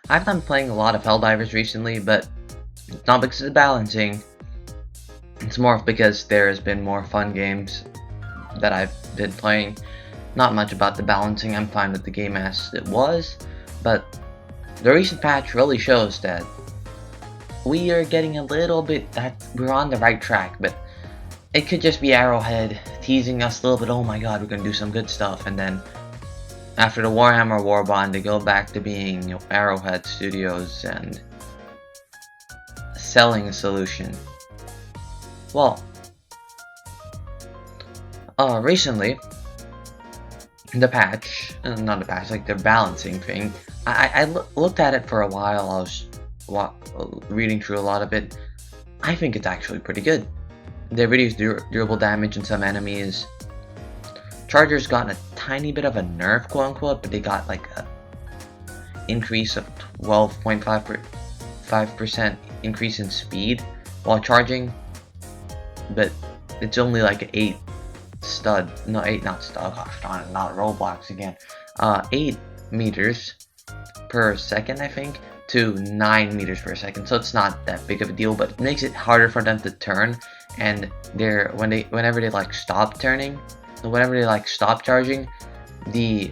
I've been playing a lot of Helldivers recently, but it's not because of balancing. It's more because there has been more fun games that I've been playing. Not much about the balancing. I'm fine with the game as it was, but the recent patch really shows that we are getting a little bit that we're on the right track, but it could just be Arrowhead teasing us a little bit. Oh my god, we're gonna do some good stuff, and then after the Warhammer Warbond, they go back to being Arrowhead Studios and selling a solution. Well, recently, the patch, not the patch, like the balancing thing, I looked at it for a while. I was reading through a lot of it. I think it's actually pretty good. They reduce durable damage in some enemies. Chargers got a tiny bit of a nerf, quote unquote, but they got like a increase of 12.5% increase in speed while charging, but it's only like 8 Roblox again. 8 meters per second, I think, to 9 meters per second. So it's not that big of a deal, but it makes it harder for them to turn. And whenever they like stop turning, whenever they like stop charging, the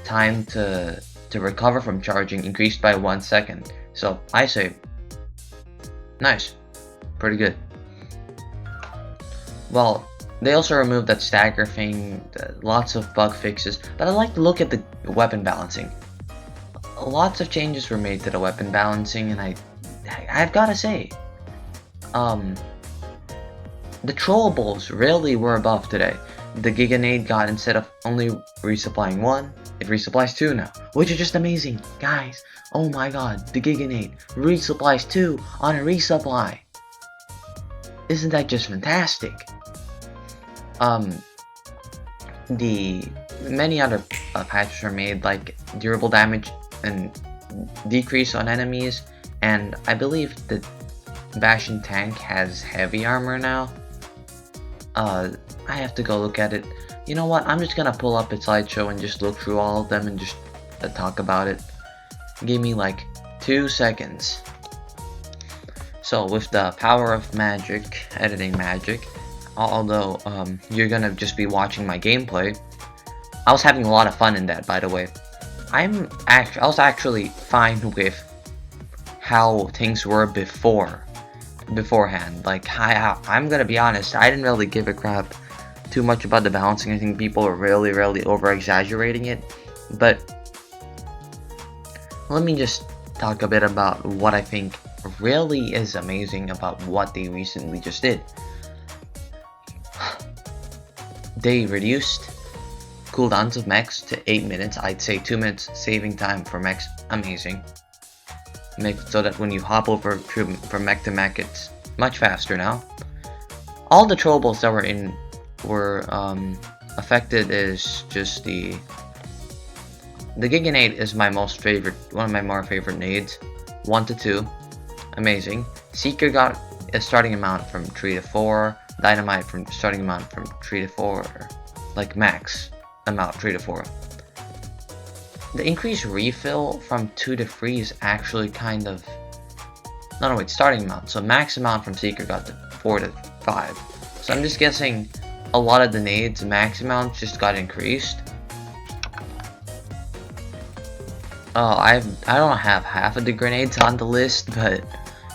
time to recover from charging increased by 1 second. So I say, nice, pretty good. Well, they also removed that stagger thing, lots of bug fixes, but I like to look at the weapon balancing. Lots of changes were made to the weapon balancing, and I've gotta say, the trollables really were buffed today. The Giganade got, instead of only resupplying 1, it resupplies 2 now, which is just amazing, guys. Oh my god, the Giganade resupplies 2 on a resupply. Isn't that just fantastic? The many other patches were made, like durable damage and decrease on enemies, and I believe the Bastion tank has heavy armor now. I have to go look at it. You know what? I'm just gonna pull up a slideshow and just look through all of them and just talk about it. Give me like 2 seconds. So with the power of magic, editing magic, although you're gonna just be watching my gameplay, I was having a lot of fun in that, by the way. I was actually fine with how things were beforehand. Like, I'm gonna be honest, I didn't really give a crap too much about the balancing. I think people are really over exaggerating it, but let me just talk a bit about what I think really is amazing about what they recently just did. They reduced cooldowns of mechs to 8 minutes. I'd say 2 minutes saving time for mechs. Amazing. Make it so that when you hop over from mech to mech, it's much faster now. All the trollables that were affected is just the Giganade is my most favorite, one of my more favorite nades. 1 to 2, amazing. Seeker got a starting amount from 3 to 4. Dynamite from starting amount from 3 to 4, like max amount 3 to 4. The increased refill from 2 to 3 is actually kind of, no wait, starting amount. So max amount from Seeker got to 4 to 5. So I'm just guessing a lot of the nades max amounts just got increased. I don't have half of the grenades on the list, but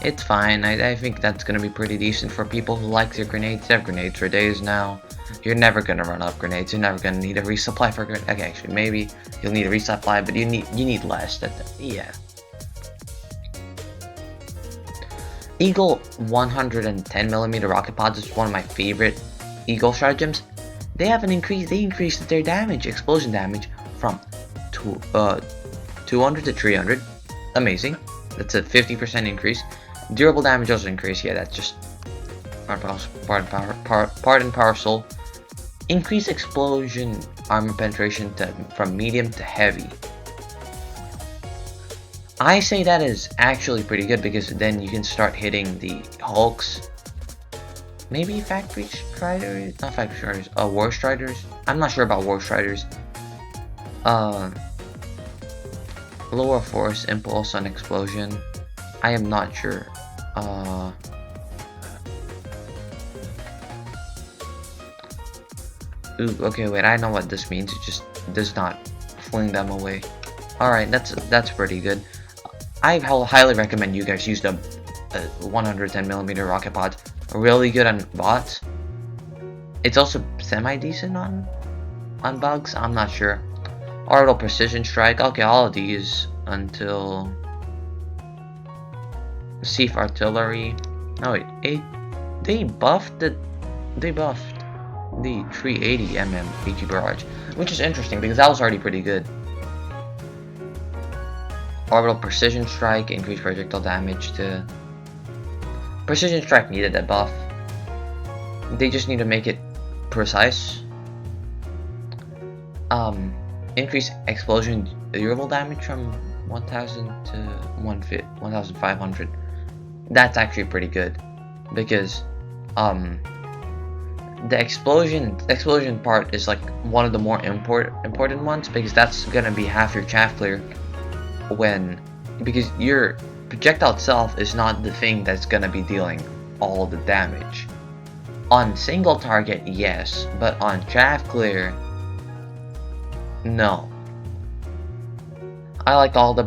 it's fine. I think that's gonna be pretty decent for people who like their grenades. They have grenades for days now. You're never gonna run out of grenades. You're never gonna need a resupply for grenades. Okay, actually, maybe you'll need a resupply, but you need less. Yeah. Eagle 110mm rocket pods is one of my favorite Eagle stratagems. They increased their damage, explosion damage, from 200 to 300. Amazing. That's a 50% increase. Durable damage also increased. Yeah, that's just part and parcel. Increase explosion armor penetration from medium to heavy. I say that is actually pretty good, because then you can start hitting the Hulks. Maybe Factory Striders? Not Factory Striders. War Striders? I'm not sure about War Striders. Lower force, impulse, and explosion. I am not sure. Ooh, okay, wait, I know what this means. It just does not fling them away. Alright, that's pretty good. I highly recommend you guys use the 110mm rocket pod. Really good on bots. It's also semi-decent on bugs. I'm not sure. Orbital precision strike. Okay, all of these until Sieve artillery. Oh wait, they buffed the 380mm HE barrage, which is interesting because that was already pretty good. Orbital precision strike, increased projectile damage to. Precision strike needed that buff. They just need to make it precise. Increase explosion durable damage from 1000 to 1500. That's actually pretty good because the explosion part is like one of the more important ones because that's gonna be half your chaff clear because your projectile itself is not the thing that's gonna be dealing all the damage. On single target, yes, but on chaff clear, no. I like all the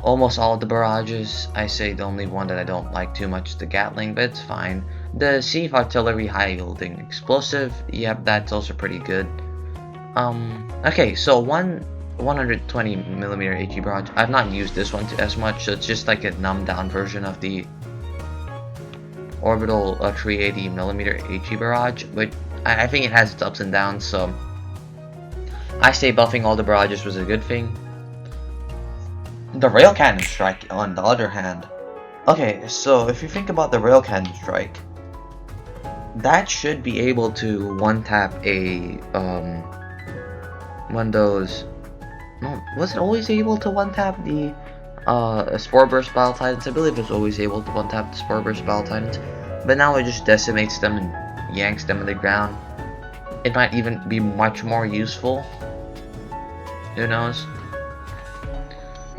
almost all of the barrages. I say the only one that I don't like too much is the Gatling, but it's fine. The Sieve artillery high yielding explosive, yep, that's also pretty good. Okay, so 120mm HE barrage. I've not used this one as much, so it's just like a numbed down version of the orbital 380mm HE barrage, but I think it has its ups and downs, so I say buffing all the barrages was a good thing. The rail cannon strike, on the other hand. Okay, so if you think about the rail cannon strike, that should be able to one-tap a one of those. No, was it always able to one-tap the Spore Burst Battle Titans? I believe it's always able to one-tap the Spore Burst Battle Titans, but now it just decimates them and yanks them to the ground. It might even be much more useful. Who knows?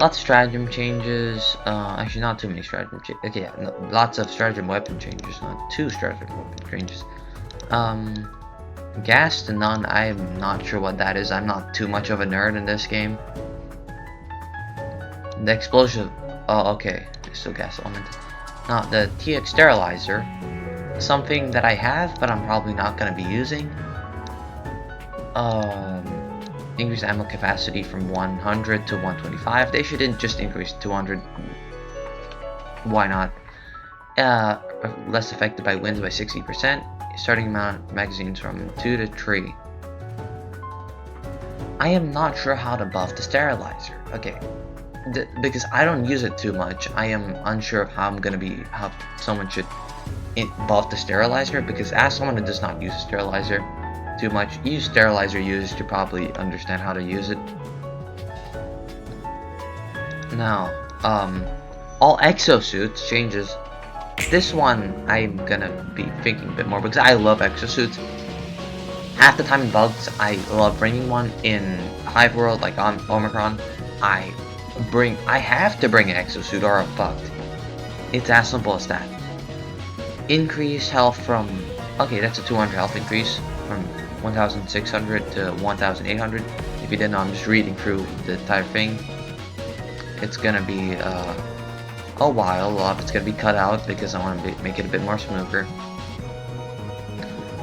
Lots of stratagem changes. Actually, not too many stratagem changes. Okay, yeah, no, lots of stratagem weapon changes, not two stratagem weapon changes. Gas to none. I'm not sure what that is. I'm not too much of a nerd in this game. The explosion. Oh, okay. There's still gas element. Now, the TX sterilizer. Something that I have, but I'm probably not gonna be using. Increase ammo capacity from 100 to 125. They shouldn't just increase 200. Why not? Less affected by winds by 60%. Starting amount of magazines from 2 to 3. I am not sure how to buff the sterilizer. Okay, because I don't use it too much. I am unsure of how someone should buff the sterilizer, because as someone who does not use a sterilizer too much, use sterilizer users to probably understand how to use it. Now, all exosuits changes. This one I'm gonna be thinking a bit more because I love exosuits. Half the time in bugs, I love bringing one. In Hive World, like on Omicron, I have to bring an exosuit or I'm fucked. It's as simple as that. Increase health from, okay, that's a 200 health increase from 1,600 to 1,800. If you didn't know, I'm just reading through the entire thing. It's gonna be a while. It's gonna be cut out because I want to make it a bit more smoother.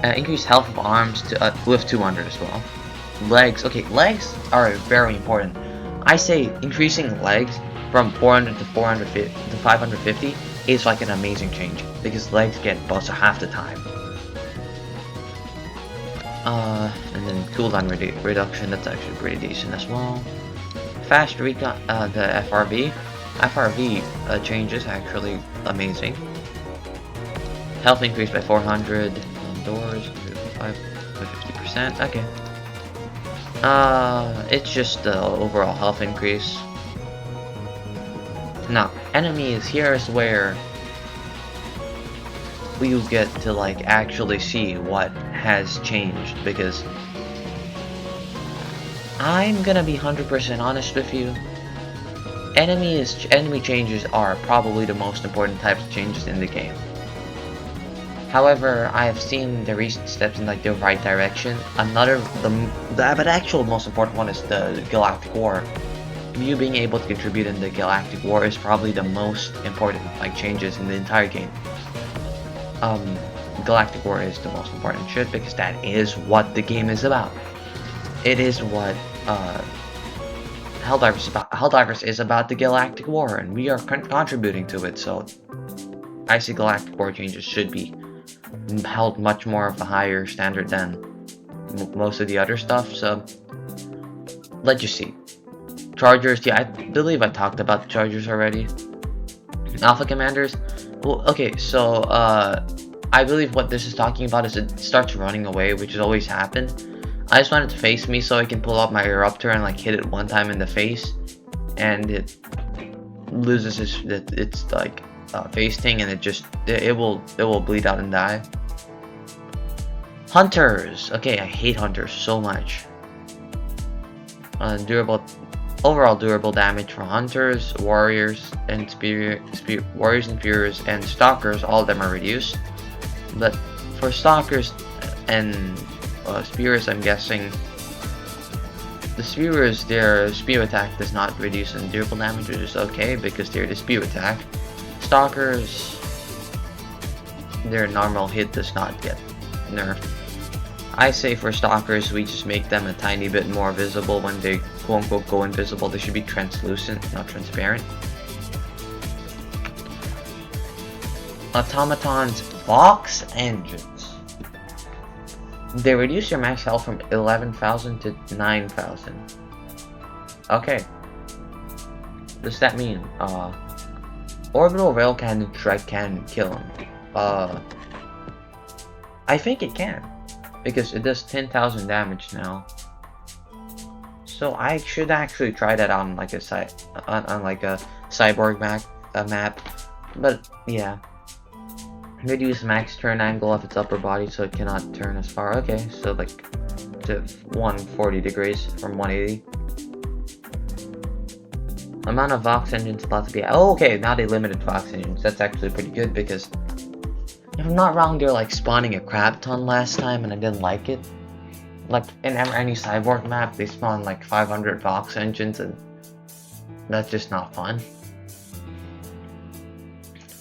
Increase health of arms to with 200 as well. Legs. Okay, legs are very important. I say increasing legs from 400 to 450 to 550 is like an amazing change because legs get busted half the time. And then cooldown reduction, that's actually pretty decent as well. Fast recon, the FRV changes actually amazing. Health increased by 400 doors, 50%. Okay. It's just the overall health increase. Now, enemies, here's where we get to like actually see what has changed, because I'm gonna be 100% honest with you. Enemy changes are probably the most important types of changes in the game. However, I have seen the recent steps in like the right direction. But actual most important one is the Galactic War. You being able to contribute in the Galactic War is probably the most important like changes in the entire game. Galactic War is the most important shit because that is what the game is about. It is what Helldivers is about. Helldivers is about the Galactic War, and we are contributing to it. So I see Galactic War changes should be held much more of a higher standard than most of the other stuff. So let's just see. Chargers, yeah, I believe I talked about the Chargers already. Alpha Commanders. Well, okay, so I believe what this is talking about is it starts running away, which has always happened. I just want it to face me so I can pull out my Eruptor and like hit it one time in the face, and it loses its like face thing, and it will bleed out and die. Hunters. Okay, I hate Hunters so much. Overall durable damage for Hunters, Warriors, and Warriors and Spears and Stalkers. All of them are reduced, but for Stalkers and Spears, I'm guessing the Spears, their spear attack does not reduce in durable damage, which is okay because they're the spear attack. Stalkers, their normal hit does not get nerfed. I say for Stalkers, we just make them a tiny bit more visible when they quote-unquote go invisible. They should be translucent, not transparent. Automatons Vox Engines. They reduce your max health from 11,000 to 9,000. Okay. Does that mean, Orbital Rail Cannon Strike can kill him? I think it can, because it does 10,000 damage now. So I should actually try that on like a cyborg map. But yeah. Reduce max turn angle of its upper body so it cannot turn as far. Okay, so like to 140 degrees from 180. Amount of Vox engines about to be. Oh, okay, now they limited Vox engines. That's actually pretty good because if I'm not wrong, they're like spawning a crap ton last time and I didn't like it. Like in any cyborg map, they spawn like 500 Vox engines and that's just not fun.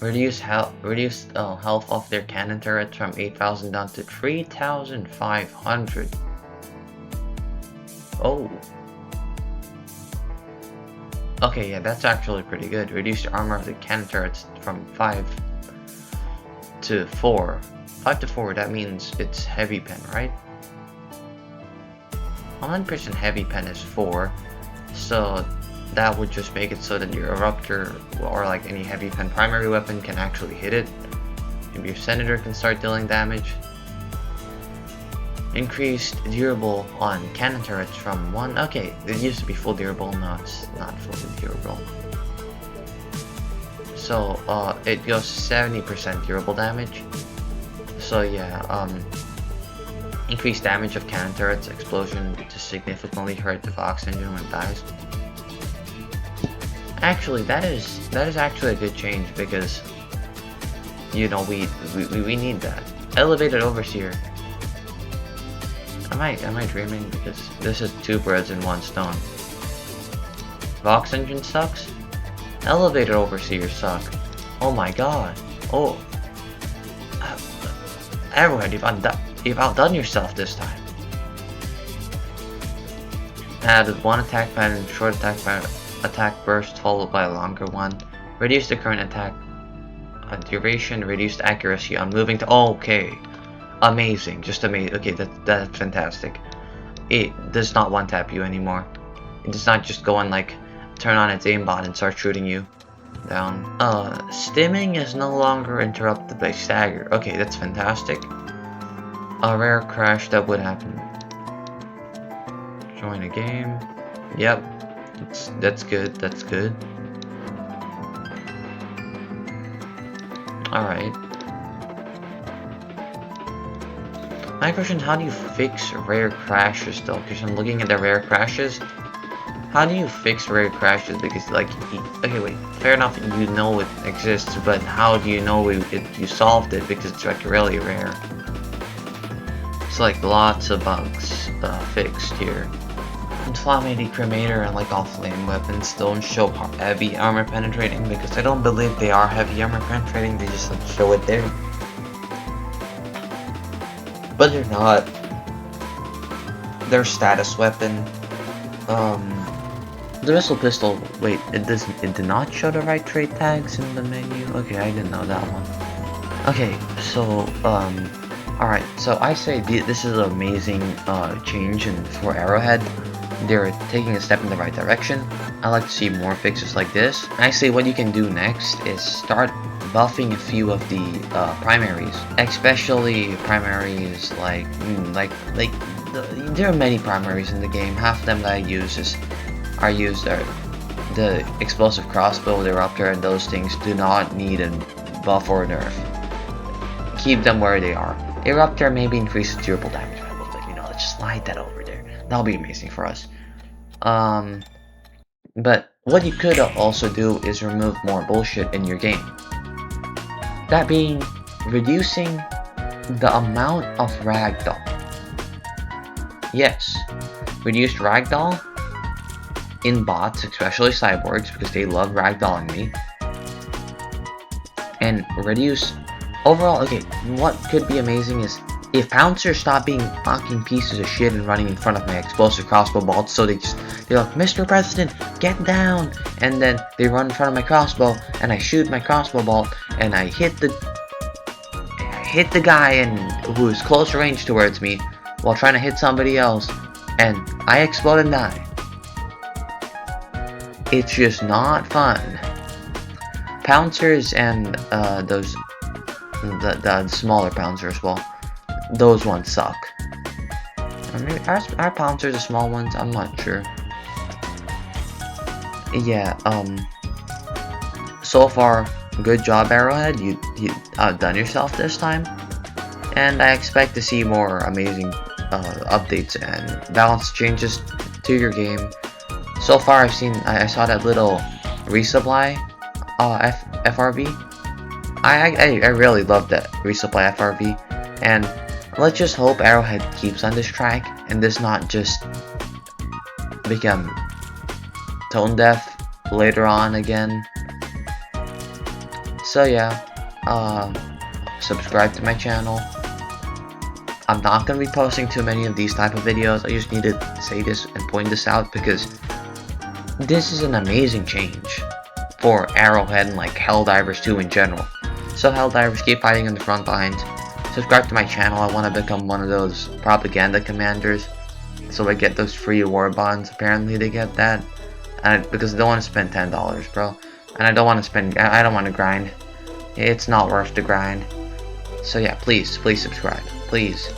Reduce health of their cannon turrets from 8,000 down to 3,500. Oh. Okay, yeah, that's actually pretty good. Reduce the armor of the cannon turrets from 5 to 4. 5 to 4, that means it's heavy pen, right? 100% heavy pen is 4, so that would just make it so that your Eruptor or like any heavy pen primary weapon can actually hit it. Maybe your Senator can start dealing damage. Increased durable on cannon turrets from 1. Okay, it used to be full durable, now it's not fully durable. So it goes 70% durable damage. So yeah, increased damage of cannon turrets explosion to significantly hurt the Vox engine when it dies. Actually, that is actually a good change because you know we need that. Elevated Overseer. Am I dreaming? Because this is 2 birds in 1 stone. Vox engine sucks. Elevated Overseer suck. Oh my god. Oh. Everyone, you've outdone yourself this time. Add 1 attack pattern, short attack burst followed by a longer one. Reduce the current attack duration, reduced accuracy on moving to. Okay, amazing, just amazing. Okay, that's fantastic. It does not one tap you anymore. It does not just go and like turn on its aimbot and start shooting you down. Stimming is no longer interrupted by stagger. Okay, that's fantastic. A rare crash that would happen. Join a game. Yep. That's good. That's good. Alright. My question is, how do you fix rare crashes though? Because I'm looking at the rare crashes. how do you fix rare crashes? Because like, okay, wait, fair enough, you know it exists, but how do you know you solved it? Because it's like really rare. It's like lots of bugs fixed here. Inflammity cremator and like all flame weapons don't show heavy armor penetrating because I don't believe they are heavy armor penetrating. They just like show it there, but they're not. Their status weapon. The missile pistol. Wait, it did not show the right trait tags in the menu. Okay, I didn't know that one. Okay, so alright. So I say this is an amazing change for Arrowhead. They're taking a step in the right direction. I like to see more fixes like this. I say what you can do next is start buffing a few of the primaries, especially primaries like there are many primaries in the game. Half of them that I use are the explosive crossbow, the eruptor, and those things do not need a buff or a nerf. Keep them where they are. Eruptor maybe increases durable damage by a little bit. You know, let's just slide that over there. That'll be amazing for us. But what you could also do is remove more bullshit in your game. That being, reducing the amount of ragdoll. Yes, reduced ragdoll in bots, especially cyborgs, because they love ragdolling me. And reduce overall. Okay, what could be amazing is if pouncers stop being fucking pieces of shit and running in front of my explosive crossbow bolts, so they're like, Mr. President, get down, and then they run in front of my crossbow, and I shoot my crossbow bolt, and I hit the guy who is close range towards me while trying to hit somebody else, and I explode and die. It's just not fun. Pouncers and the smaller pouncers, well, those ones suck. Or maybe are pouncers the small ones? I'm not sure. Yeah, so far, good job, Arrowhead. You outdone yourself this time. And I expect to see more amazing updates and balance changes to your game. So far, I saw that little resupply FRV. I really love that resupply FRV, and let's just hope Arrowhead keeps on this track and does not just become tone deaf later on again. So yeah, subscribe to my channel. I'm not gonna be posting too many of these type of videos. I just need to say this and point this out because this is an amazing change for Arrowhead and like Helldivers2 in general. So Helldivers, keep fighting on the front lines. Subscribe to my channel. I want to become one of those propaganda commanders, so I get those free war bonds. Apparently they get that, because I don't want to spend $10, bro, and I don't want to grind. It's not worth the grind. So yeah, please subscribe, please.